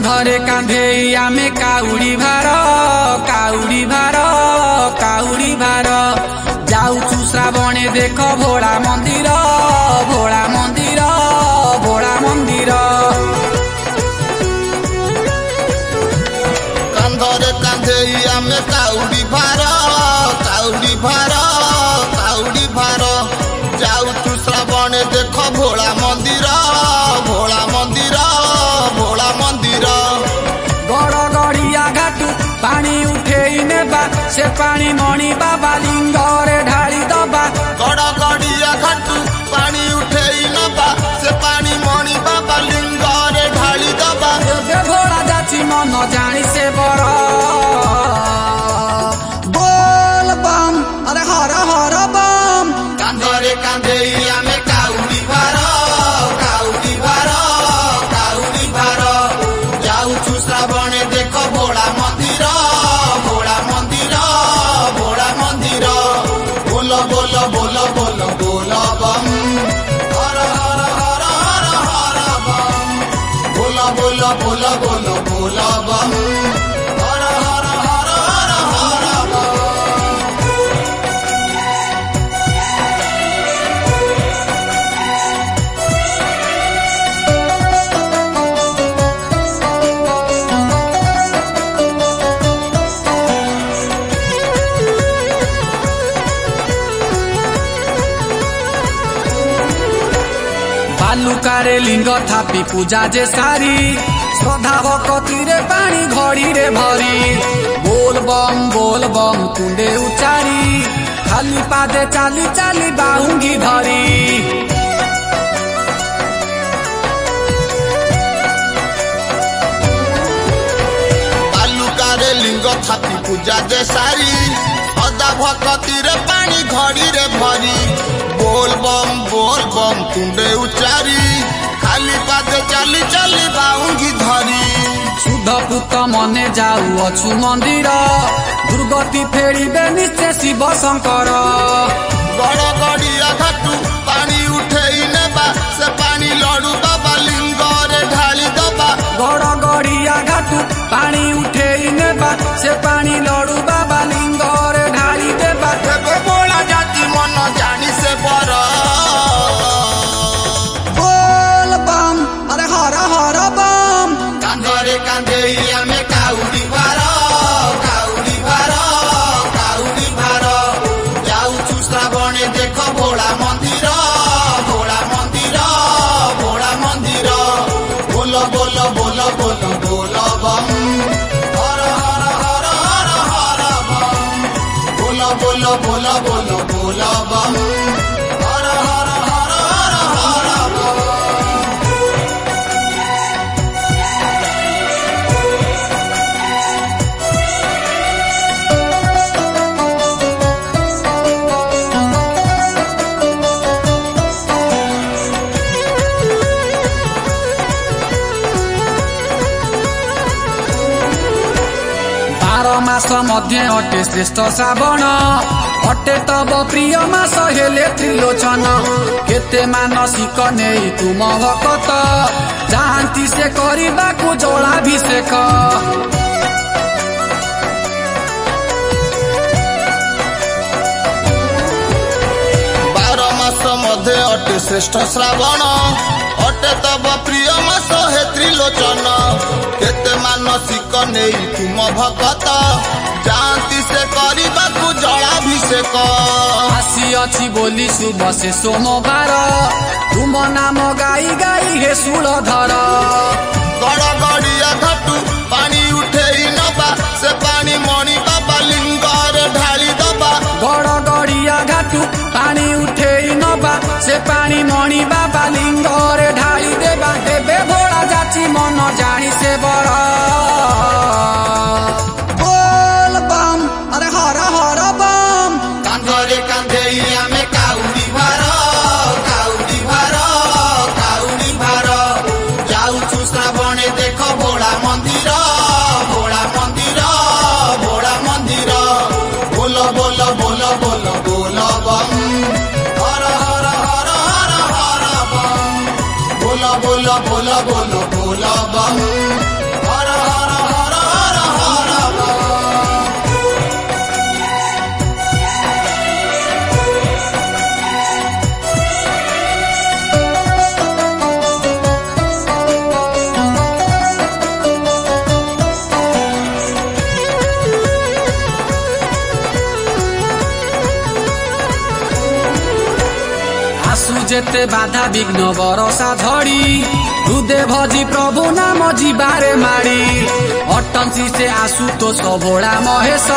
कांधरे कांधे आमे काउड़ी भार काउड़ी भार काउड़ी भार जाऊचु श्रावणे देख भोला मंदिर भोला मंदिर भोला मंदिर। कांधरे कांधे आमे काउड़ी भार काउड़ी भार काउड़ी भार जाऊचु श्रावणे देख भोला मंदिर भोला मंदिर भोला मंदिर। गड़गड़िया घाटू पानी उठेई नेबा से पानी मणि बाबा लिंगरे ढाली दबा। गड़गड़िया घाटू पानी उठेई नेबा से पानी मणि बाबा लिंगरे ढाली दबा। भोला जाची मन जानी से बर बोल बम अरे हर हर बम। कांधरे कांधे आमे काउड़ी भार काउड़ी भार काउड़ी भार जाऊचु श्रावणे देख भोला मंदिर भोला मंदिर भोला मंदिर। बोल बोल बोल बोल बोल बम हर हर हर हर हर बम। बोल बोल बोल बोल बोल बम हर हर हर हर हर बम। बालुकारे लिंग थापी पूजा जे सारी श्रद्धा भक्ति रे पानी घड़ी रे भरी। बोल बम कुंडे उचारी खाली पादे चाली चाली बाहुंगी धरी। बालुकारे लिंग थापी पूजा जे सारी श्रद्धा भक्ति रे पानी घड़ी रे भरी। बोल बम कुंडे उचारी खाली पादे चाली चाली बाहुंगी धरी। शुद्ध पुत मने जाऊ अछु मंदिर दुर्गति फेरिबे निश्चय शिव शंकर। गड़गड़िया घाटू पानी उठेई नेबा से पानी लडू बाबा लिंगरे ढाली दबा। गड़गड़िया घाटू पानी उठेई नेबा से पानी लडू बाबा लिंगरे ढाली देबा। भोला जाति मन जानी से बर बोल बम अरे हर हर बम। कांधरे कांधे आमे काउड़ी भार काउड़ी भार काउड़ी भार जाऊचु श्रावणे देख भोला मंदिर भोला मंदिर भोला मंदिर। बोल बोल बोल बोल बोल बम हर हर हर हर हर बम। बोल बोल बोल बोल बोल बम हर हर हर हर हर बम। मास मध्य अटे श्रेष्ठ श्रावण अटे तब प्रिय मास हेले त्रिलोचन। केते मानसिक नेई तुम भकत जानती से करिबाकु जलाभिषेक। 12 मास मध्य अटे श्रेष्ठ श्रावण अटे तब प्रिय मास हे त्रिलोचन। केते मानसिक नेई तुम भकत जानती से करिबाकु जलाभिषेक। आसी अछि बोली शुभ से सोमवार तुम नाम गाई गाई हे शूलधर। गड़गड़िया घाटू पानी उठेई नबा से पानी मणि बाबा लिंगरे ढाली दबा। गड़गड़िया घाटू पानी उठेई नबा से पानी मणि बाबा लिंगरे ढाली देबा। देबे भोला जाची मन जानी से बर बोल बम अरे हर हर बम। कांधरे कांधे आमे काउड़ी भार काउड़ी भार काउड़ी भार जाऊचु श्रावणे देख भोला मंदिर भोला मंदिर भोला मंदिर। बोल बोल बोल बोल बोल बम हर हर हर हर हर बम। बोल बोल बोल बोल बोल बम हर आसु जेते बाधा विघ्न बरसा झड़ी हृदय भजी प्रभु नाम जीवारे माड़ी अटंसी से आसु तो भोला महेश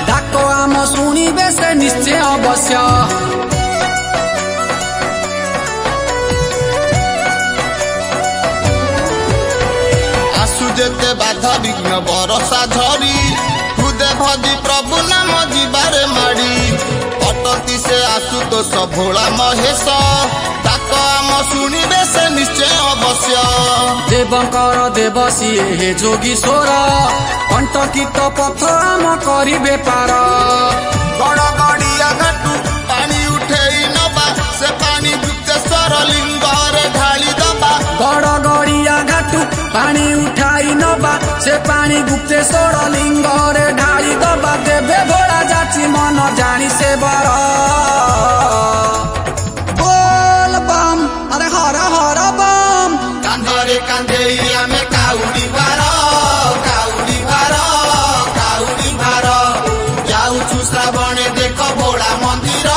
डाक आम शुणवे से निश्चय अवश्य आसु जेते बाधा विघ्न बरसा झड़ी हृदय भजी प्रभु नाम जीवारे माड़ी अटंती से आसु तो भोला महेश डाक आम शुणवे से निश्चय अवश्य देवंकर देवसी हे जोगीश्वर कंटकित पथ आम करिबे पार गड़गड़िया घाटू पानी उठेई नबा से पानी गुप्तेश्वर लिंगरे ढाली दबा गड़गड़िया घाटू पानी उठाई नबा से पानी गुप्तेश्वर लिंगरे ढाली दबा देवे भोला जाची मन जानी से बर बोल बम अरे हर हर बम कांधरे कांधेइया में काउडी भार जाऊ छु श्रावणे देख भोला मंदिर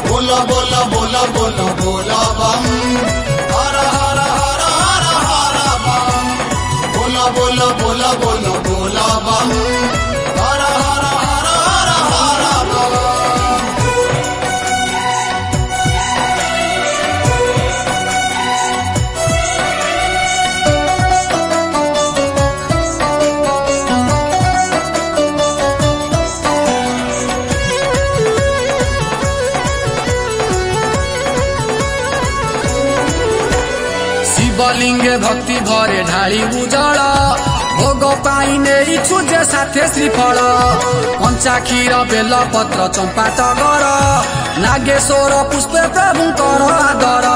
बोल बोल बोल बोल बोल बम हर हर हर हर हर बम बोल बोल बोल बोल बोल बम हर हर हर हर हर बम शिवलिंगे भक्ति भरे ढाली उजल भोग पाई नहीं छुजे साथे श्रीफल कंचा क्षीर बेल पत्र चंपा टगर नागेश्वर पुष्प प्रभु कर आदर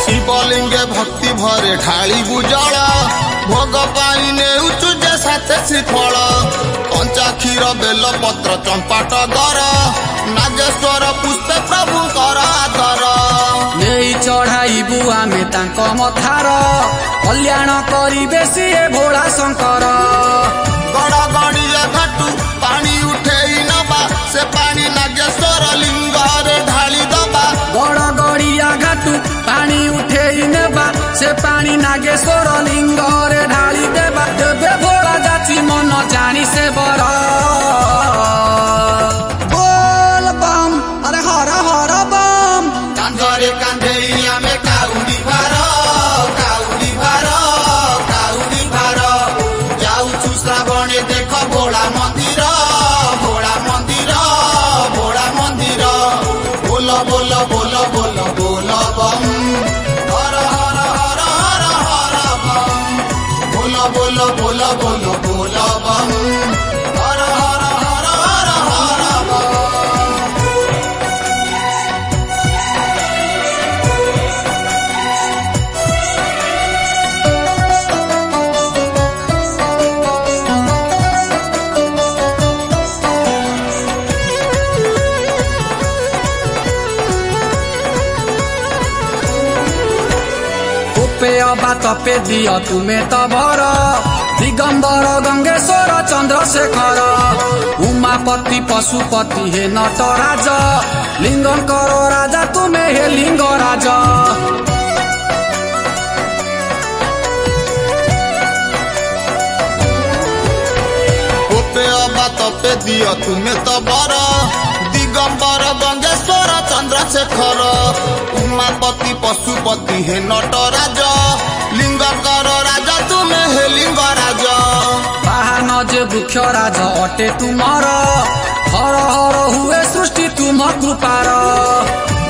शिवलिंगे भक्ति भरे ढाली बुजल भोग पाई नेउचु जे साथे श्रीफल कंचा क्षीर बेल पत्र चंपा टगर नागेश्वर पुष्प प्रभु कर आदर नहीं चढ़ाइबु आमे तांक मथार कल्याण करिबे सिए भोला शंकर गड़गड़िया घाटू पानी उठेई नबा से पानी नागेश्वर लिंगरे ढाली दबा गड़गड़िया घाटू पानी उठेई नेबा से पानी नागेश्वर लिंगरे ढाली देबा देवे भोला जाची मन जानी से बर बोल बम अरे हर हर बम कांधरे कांधेइया में काउडी भार जाऊ छु श्रावणे देख भोला मंदिर बोल बोल बोल बोल बोल बम हर हर हर हर हर बम बोल बोल बोल बोल बोल बम हर हर हर हर हर बम अबा तपे दिय तुमे तबर दिगंबर गंगेश्वर चंद्रशेखर उमापति पशुपति हे नटराज लिंगंकर राजा तुमे हे लिंगराज अबा तपे दिय तुमे तबर दिगंबर गंगेश्वर चंद्रशेखर उमापति पशुपति हे नटराज लिंगकर राजा तुमे हे लिंगराज बाहन जे वृक्ष राज अटे तुमर हर हर हुए सृष्टि तुम कृपार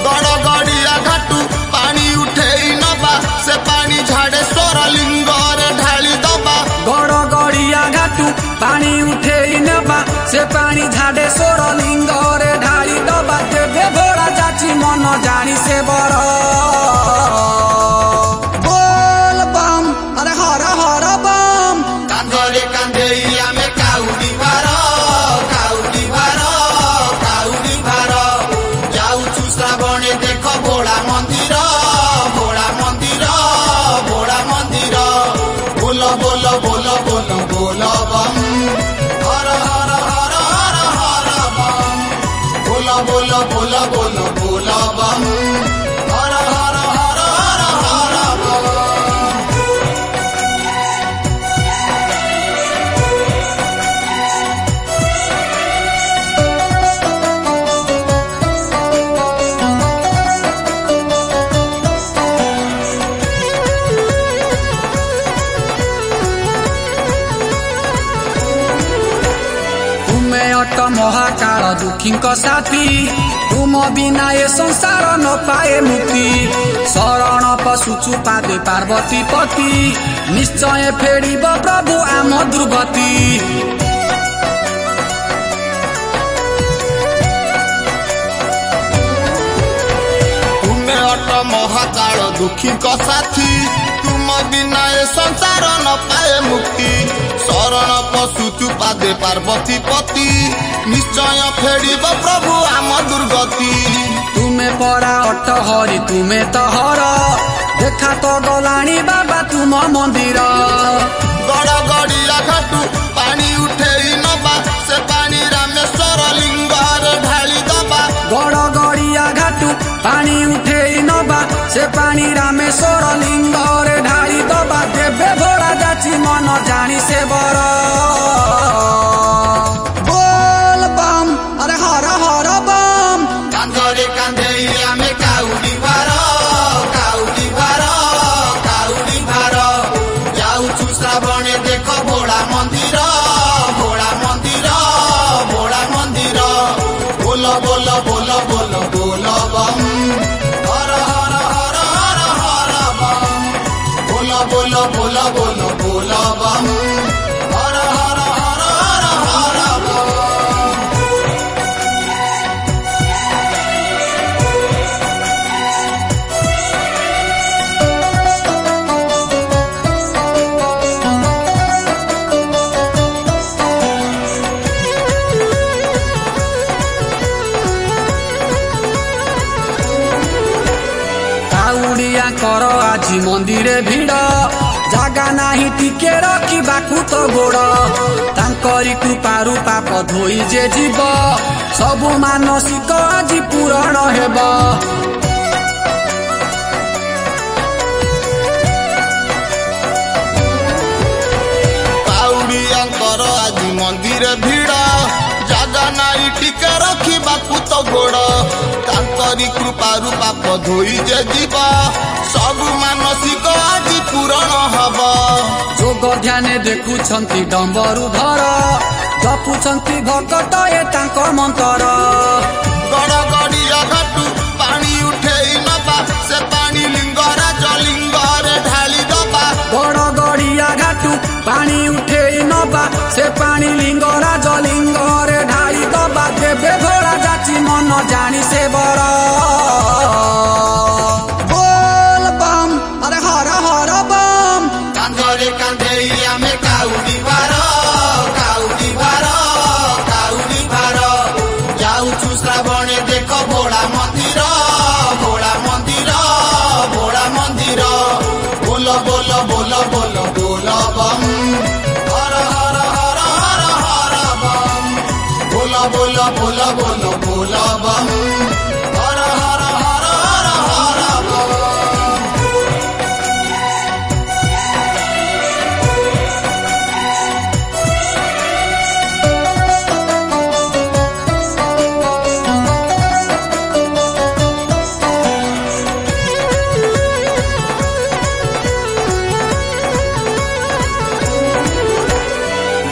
गड़गड़िया घाटू पानी उठेई नबा से पानी झाड़ेश्वर लिंगरे ढाली दबा गड़गड़िया घाटू पानी उठेई नेबा से पानी झाड़ेश्वर लिंगरे ढाली दबा देवे भोला जाची मन जानी से बर बोल बम अरे हर हर बम कांधरे कांधेइया में काउडी भार जाऊ छु श्रावणे देख भोला मंदिर दुखी साथी तुम बिना ए संसार न पाए मुक्ति शरण पशुचु पादे पार्वती पति निश्चय फेरिब प्रभु आम दुर्गति तुम्हें अट महाकाल दुखी साथी तुम बिना ए संसार न पाए मुक्ति शरण पशुचु पादे पार्वती पति निश्चय फेरिब प्रभु आम दुर्गति तुम्हें परा अट हरि तुम्हें तो हर देखा तो गलाणी बाबा तुम मंदिर गड़ गड़िया घाटू पानी उठे नबा से पानी रामेश्वर लिंगार ढाली दबा गड़ गड़िया घाटू पानी उठे नबा से पानी रामेश्वर लिंगार ढाली दबा देवे भोला जाची मन जानी से बर बोल बम अरे हर हर बम कांधरे कांधे आमे काउडी भार जाऊछु श्रावणे देख भोला मंदिर बोल बोल बोल बोल बोल बम हर हर हर हर हर बम बोल बोल बोल बोल बोल बम हर हर हर हर हर बम काउड़िया कर आजी मंदिर भिड़ जागा नाही टिके रखिबाकू तो गोड़ तांकरी कृपारू पाप धोई जे जीव सबु मानसिक आजी पूरण हेब काउड़ियाकर आजी मंदिर भिड़ जागा नाई टिके रखिबाकू तो गोड़ तांकरी कृपारू पाप धोई जे जीव सबु मानसिक आजी पूरण हब जोग ध्यान देखुछंती डंबरू धर जपुछंती भकत ए तांक मंतर गड़ गड़िया घाटू पानी उठे नबा से पानी लिंगराज लिंगर ढाली दबा गड़ गड़िया घाटू पानी उठे नबा से पानी लिंगराज लिंगर ढाली दबा देवे भोला जाची मन जानी से बर बोल बम अरे हर हर बम कांधरे कांधे आमे काउडी भार जाऊछु श्रावणे देख भोला मंदिर बोल बोल बोल बोल बोल बम हर हर हर हर हर बम बोल बोल बोल बोल बोल बम हर हर हर हर हर बम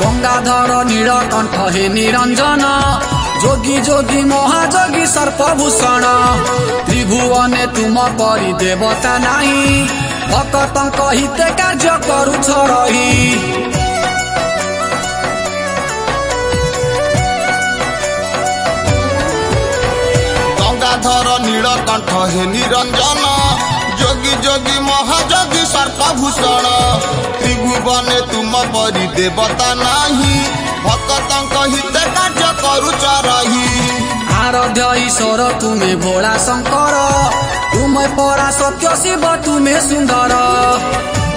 गंगाधर नीलकंठ हे निरंजन जोगी जोगी महाजोगी सर्पभूषण त्रिभुवने तुम परि देवता नाही भक्तंक हिते कार्य करुछ रही गंगाधर नीलकंठ हे निरंजन जोगी जोगी महाजोगी सर्पभूषण त्रिभुवने तुम परि देवता नाही भक्तंक हिते कार्य करुच रही आराध्य ईश्वर तुम्हें भोला शंकर तुम्हें परा सत्य शिव तुम्हें सुंदर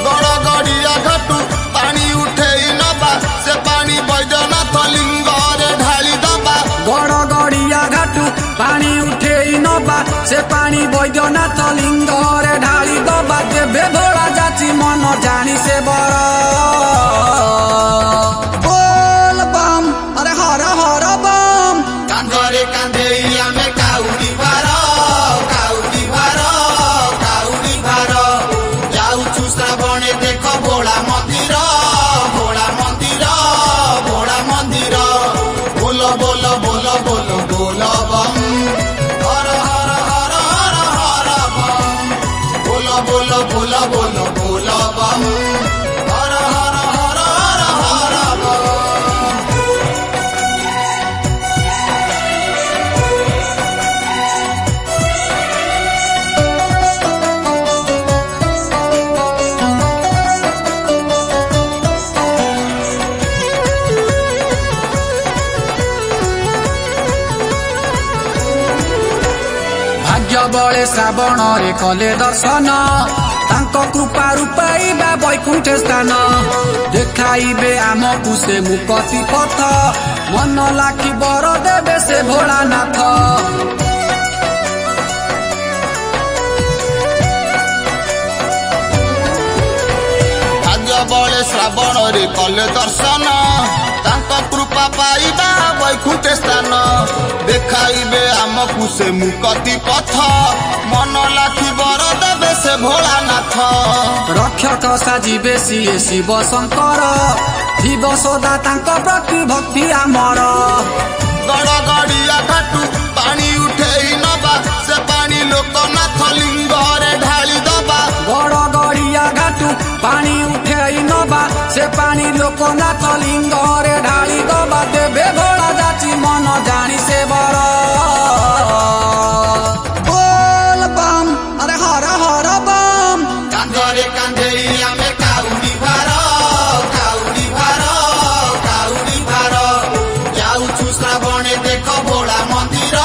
गड़ गड़िया घाटू पानी उठे नबा से पानी बैद्यनाथ लिंगर ढाली दबा गड़ गड़िया घाटू पानी उठे नबा से पानी बैद्यनाथ लिंगर ढाली दबा देवे भोला जाची मन जानी से बर बोल बम अरे हर हर बम कांधरे कांधे आमे काउडी भार जाऊछु श्रावणे देख भोला मंदिर बोल बोल बोल बोल श्रावण रे कले दर्शन तांको कृपा रूपाइबा वैकुंठ स्थान देखाइबे आमकु से मुक्ति पथ मन लाखी बर देबे से भोलानाथ। बड़े श्रावण रे कले दर्शन तांको कृपा पाइबा वैकुंठ स्थान देखाइबे आमकु से मुक्ति पथ मन लाखी बर देबे से भोलानाथ। रक्षक साजिबे सिए शिव शंकर जीव सदा तांको प्रति भक्ति आमर गड़ गड़िया घाटू पानी उठेई नबा से पानी लोकनाथ लिंग रे ढाली दबा गड़ गड़िया घाटू पानी उठेई नबा से पानी लोकनाथ लिंग रे ढाली दबा देबे भोला जाची मन जानी से बर बोल बम अरे हर हर बम कांधरे कांधेइया में काउडी भार काउडी भार काउडी भार जाऊ छु श्रावणे देखो भोला मंदिर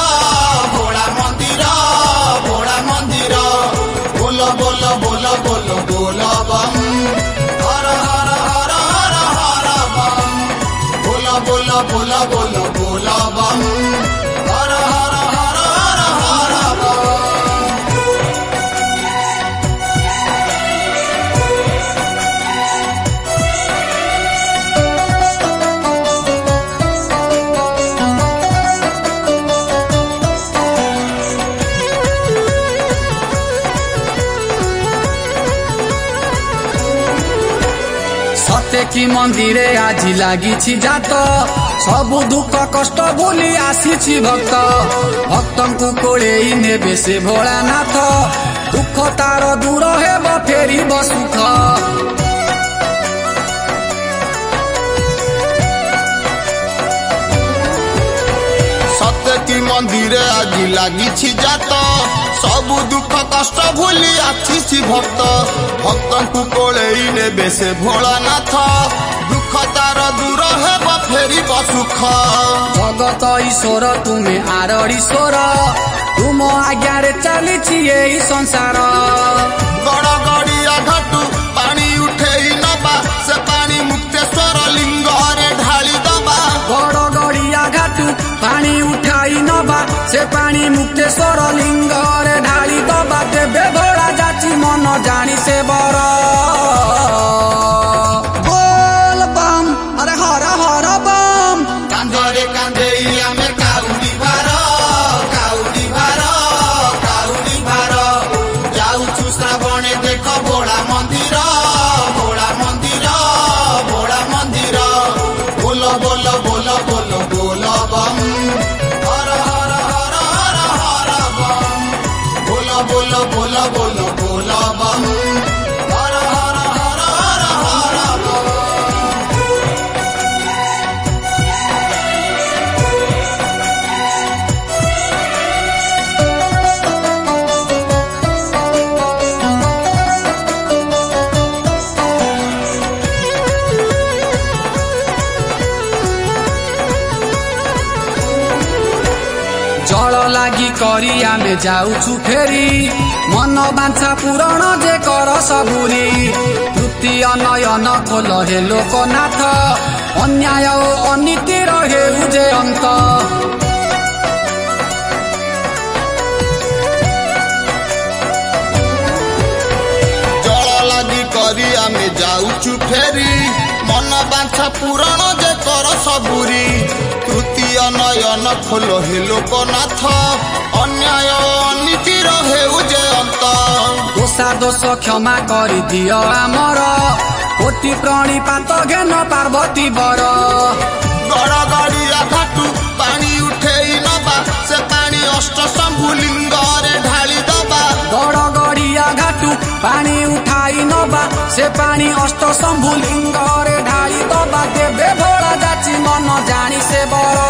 भोला मंदिर भोला मंदिर बोलो बोलो बोलो बोलो बोलो बम हर हर हर हर हर बम बोलो बोलो बोलो बोलो बोलो बम हर हर हर हर हर बम। सत्य की मंदिरे आज लागी जात सबु दुख कष्ट भूली आसी भक्त भक्तंकु कोळेई नेबे से भोलानाथ दुख तार दूर हेब फेरी बसुख। सत्य की मंदिरे आज लागी जात सबु दुख कष्ट भूली आसी भक्त भक्तंकु कोळेई नेबे से भोलानाथ दुख तार दूर हेब फेरी बसुख। जगत ईश्वर तुमे आरड़ीश्वर तुम आज्ञारे चलीछि एई संसार गड़ गड़िया घाटू पानी उठेई नबा से पानी मुक्तेश्वर लिंग रे ढाली दबा गड़ गड़िया घाटू पानी उठाई नबा से पानी मुक्तेश्वर लिंग रे ढाली दबा देबे भोला जाची मन जानी से बर बोल बम अरे हर हर बम कांधरे कांधेइया में काउडी भार काउडी भार काउडी भार जाऊ छु श्रावणे देखो भोला मंदिर भोला मंदिर भोला मंदिर बोलो बोलो बोलो बोलो बोलो बम हर हर हर हर हर बम बोलो बोलो बोलो बोलो बोलो बम हर हर हर हर हर बम। जल लागी करी आमे जाउछु फेरी मन बांछा पूरण जे कर सबुरी तृतीय नयन खोल हे लोकनाथ अन्याय ओ अनीति रहे उजे अंत। जल लागी करी आमे जाउछु फेरी मन बांछा पूरण जे कर सबुरी तृतीय नयन खोल हे लोकनाथ अन्याय अनीति रहे उजे अंत। दोषा दोष क्षमा करी दियो आमर कोटि प्रणिपात घेन पार्वती बर गड़ गड़िया घाटू पानी उठेई नबा से पानी अष्ट शंभु लिंग रे ढाली दबा गड़ गड़िया घाटू पानी उठाई नबा से पानी अष्ट शंभु लिंग रे ढाली दबा देबे भोला जाची मन जानी से बर